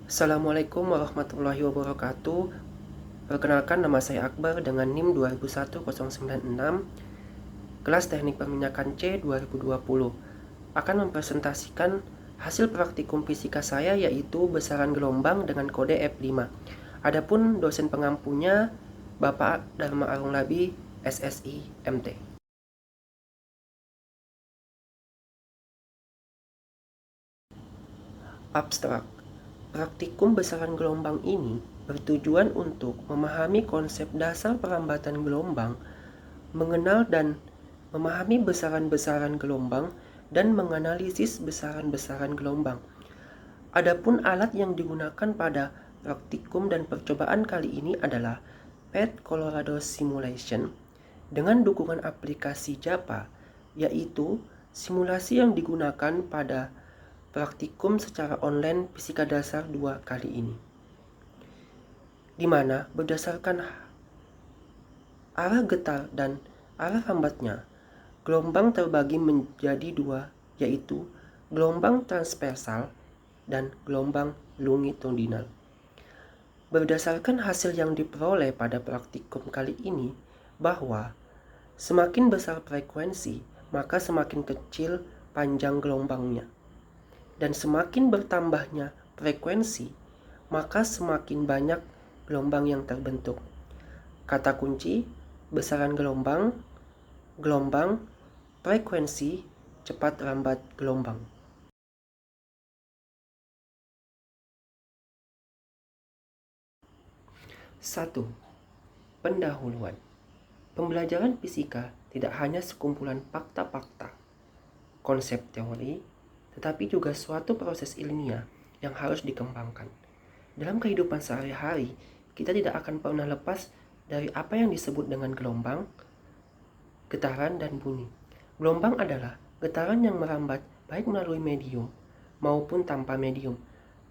Assalamualaikum warahmatullahi wabarakatuh. Perkenalkan, nama saya Akbar dengan NIM 201096, kelas Teknik Perminyakan C 2020. Akan mempresentasikan hasil praktikum fisika saya, yaitu besaran gelombang dengan kode F5. Adapun dosen pengampunya Bapak Dharma Arunglabi, SSI, MT. Abstrak. Praktikum besaran gelombang ini bertujuan untuk memahami konsep dasar perlambatan gelombang, mengenal dan memahami besaran-besaran gelombang, dan menganalisis besaran-besaran gelombang. Adapun alat yang digunakan pada praktikum dan percobaan kali ini adalah PET Colorado Simulation dengan dukungan aplikasi JAPA, yaitu simulasi yang digunakan pada praktikum secara online Fisika Dasar 2 kali ini, di mana berdasarkan arah getar dan arah lambatnya, gelombang terbagi menjadi dua, yaitu gelombang transversal dan gelombang longitudinal. Berdasarkan hasil yang diperoleh pada praktikum kali ini, bahwa semakin besar frekuensi, maka semakin kecil panjang gelombangnya. Dan semakin bertambahnya frekuensi, maka semakin banyak gelombang yang terbentuk. Kata kunci: besaran gelombang, frekuensi, cepat lambat gelombang. Satu. Pendahuluan. Pembelajaran fisika tidak hanya sekumpulan fakta-fakta, konsep teori, tetapi juga suatu proses ilmiah yang harus dikembangkan. Dalam kehidupan sehari-hari, kita tidak akan pernah lepas dari apa yang disebut dengan gelombang, getaran, dan bunyi. Gelombang adalah getaran yang merambat baik melalui medium maupun tanpa medium.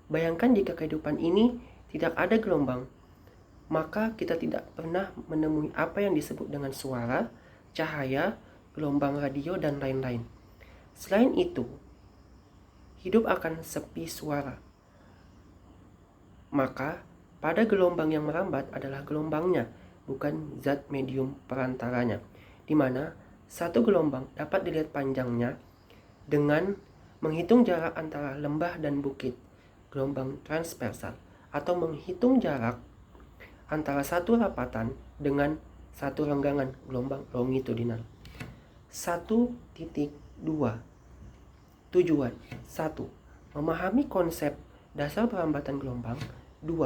Bayangkan jika kehidupan ini tidak ada gelombang, maka kita tidak pernah menemui apa yang disebut dengan suara, cahaya, gelombang radio, dan lain-lain. Selain itu, hidup akan sepi suara. Maka, pada gelombang yang merambat adalah gelombangnya, bukan zat medium perantaranya, di mana satu gelombang dapat dilihat panjangnya dengan menghitung jarak antara lembah dan bukit, gelombang transversal, atau menghitung jarak antara satu rapatan dengan satu renggangan, gelombang longitudinal. 1.2. Tujuan: 1. Memahami konsep dasar perlambatan gelombang. 2.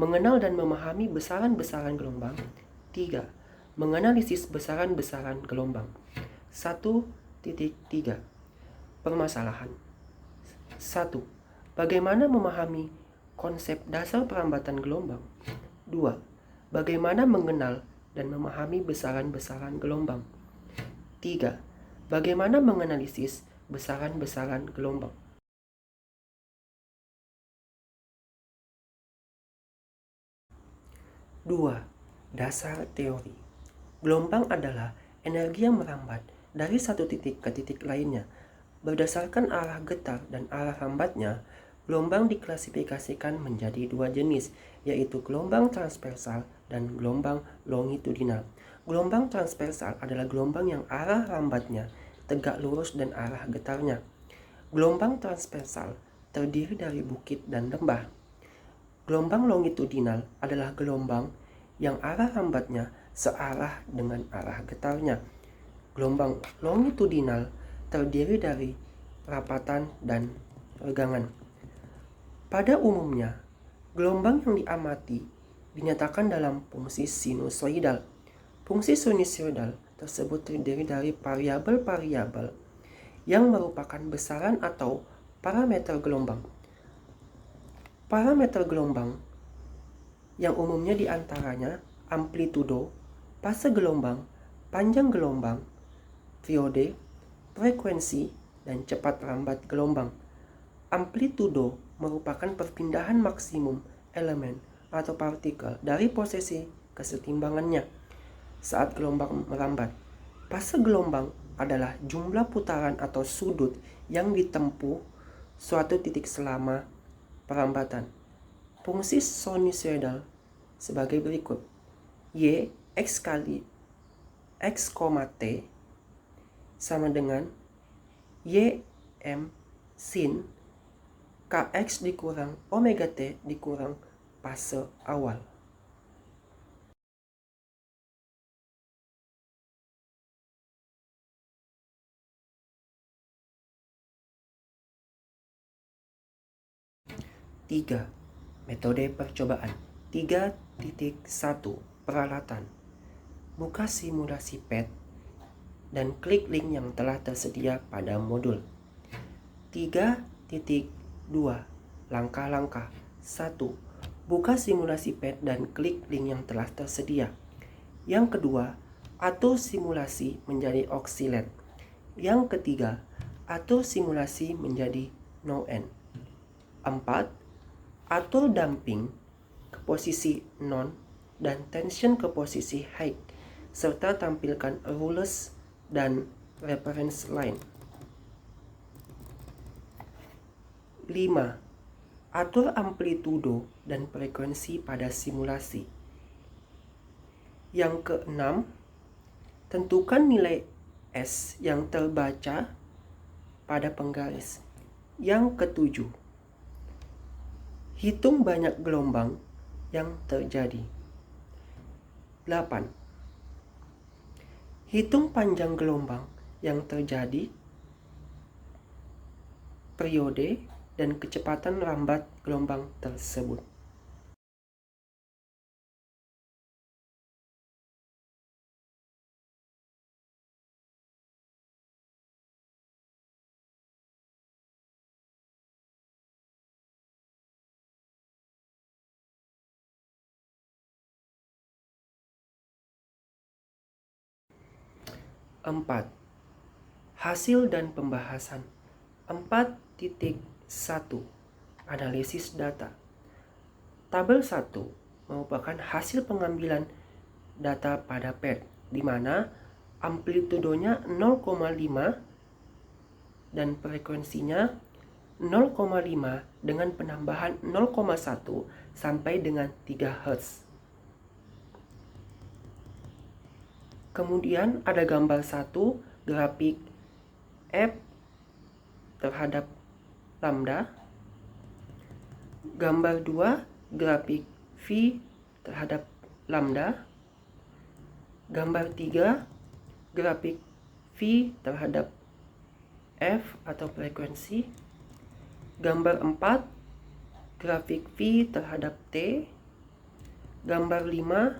Mengenal dan memahami besaran-besaran gelombang. 3. Menganalisis besaran-besaran gelombang. 1.3. Permasalahan. 1. Bagaimana memahami konsep dasar perlambatan gelombang? 2. Bagaimana mengenal dan memahami besaran-besaran gelombang? 3. Bagaimana menganalisis besaran-besaran gelombang? Dua. Dasar teori. Gelombang adalah energi yang merambat dari satu titik ke titik lainnya. Berdasarkan arah getar dan arah lambatnya, gelombang diklasifikasikan menjadi dua jenis, yaitu gelombang transversal dan gelombang longitudinal. Gelombang transversal adalah gelombang yang arah lambatnya tegak lurus dan arah getarnya. Gelombang transversal terdiri dari bukit dan lembah. Gelombang longitudinal adalah gelombang yang arah lambatnya searah dengan arah getarnya. Gelombang longitudinal terdiri dari perapatan dan regangan. Pada umumnya, gelombang yang diamati dinyatakan dalam fungsi sinusoidal. Fungsi sinusoidal tersebut terdiri dari variabel-variabel yang merupakan besaran atau parameter gelombang. Parameter gelombang yang umumnya diantaranya amplitudo, fase gelombang, panjang gelombang, periode, frekuensi, dan cepat lambat gelombang. Amplitudo merupakan perpindahan maksimum elemen atau partikel dari posisi kesetimbangannya saat gelombang merambat. Fase gelombang adalah jumlah putaran atau sudut yang ditempuh suatu titik selama perlambatan. Fungsi sinusoidal sebagai berikut. Y X kali X, T sama dengan Y M sin Kx dikurang omega T dikurang fase awal. Tiga, metode percobaan. 3.1 peralatan. Buka simulasi PET dan klik link yang telah tersedia pada modul. 3.2 langkah-langkah. 1. Buka simulasi PET dan klik link yang telah tersedia. Yang kedua, atur simulasi menjadi oscillate. Yang ketiga, atur simulasi menjadi no end. 4. Atur damping ke posisi non dan tension ke posisi high, serta tampilkan rules dan reference line. 5. Atur amplitudo dan frekuensi pada simulasi. Yang keenam, tentukan nilai S yang terbaca pada penggaris. Yang ketujuh, hitung banyak gelombang yang terjadi. 8. Hitung panjang gelombang yang terjadi, periode, dan kecepatan lambat gelombang tersebut. Empat, hasil dan pembahasan. 4.1 analisis data. Tabel 1 merupakan hasil pengambilan data pada PET, di mana amplitudonya 0,5 dan frekuensinya 0,5 dengan penambahan 0,1 sampai dengan 3 Hz. Kemudian ada gambar 1, grafik F terhadap lambda. Gambar 2, grafik V terhadap lambda. Gambar 3, grafik V terhadap F atau frekuensi. Gambar 4, grafik V terhadap T. Gambar 5,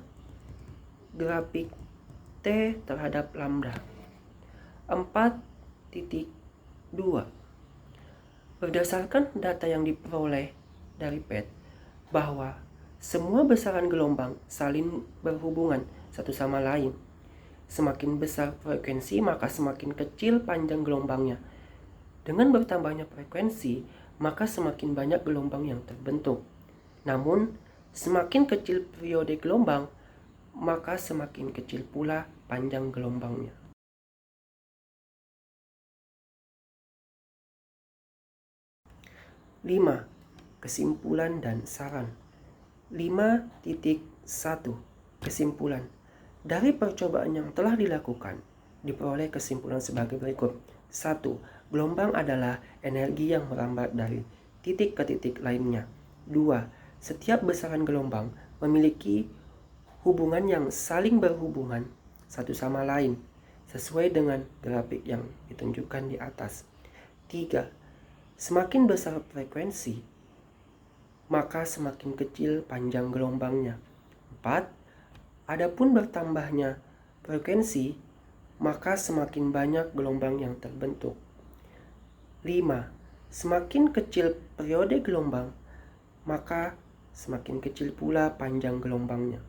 grafik T terhadap lambda. 4.2 berdasarkan data yang diperoleh dari PET bahwa semua besaran gelombang saling berhubungan satu sama lain. Semakin besar frekuensi, maka semakin kecil panjang gelombangnya. Dengan bertambahnya frekuensi, maka semakin banyak gelombang yang terbentuk. Namun, semakin kecil periode gelombang, maka semakin kecil pula panjang gelombangnya. Lima, kesimpulan dan saran. 5.1 kesimpulan. Dari percobaan yang telah dilakukan, diperoleh kesimpulan sebagai berikut. 1. Gelombang adalah energi yang merambat dari titik ke titik lainnya. 2. Setiap besaran gelombang memiliki hubungan yang saling berhubungan satu sama lain, sesuai dengan grafik yang ditunjukkan di atas. 3. Semakin besar frekuensi, maka semakin kecil panjang gelombangnya. 4. Adapun bertambahnya frekuensi, maka semakin banyak gelombang yang terbentuk. 5. Semakin kecil periode gelombang, maka semakin kecil pula panjang gelombangnya.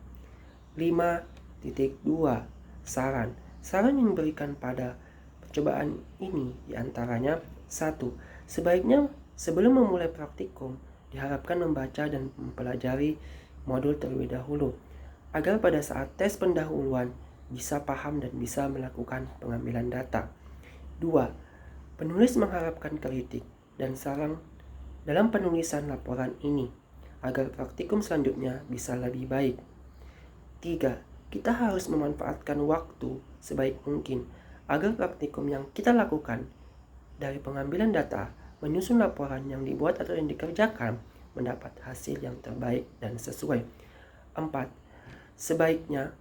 5.2 saran. Saran yang diberikan pada percobaan ini diantaranya: 1. Sebaiknya sebelum memulai praktikum, diharapkan membaca dan mempelajari modul terlebih dahulu, agar pada saat tes pendahuluan bisa paham dan bisa melakukan pengambilan data. 2. Penulis mengharapkan kritik dan saran dalam penulisan laporan ini agar praktikum selanjutnya bisa lebih baik. 3. Kita harus memanfaatkan waktu sebaik mungkin agar praktikum yang kita lakukan dari pengambilan data, menyusun laporan yang dibuat atau yang dikerjakan mendapat hasil yang terbaik dan sesuai. 4. Sebaiknya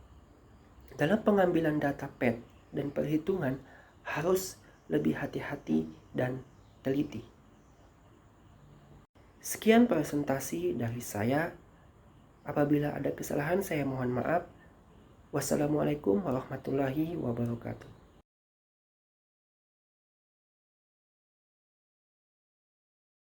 dalam pengambilan data PET dan perhitungan harus lebih hati-hati dan teliti. Sekian presentasi dari saya. Apabila ada kesalahan saya mohon maaf. Wassalamualaikum warahmatullahi wabarakatuh.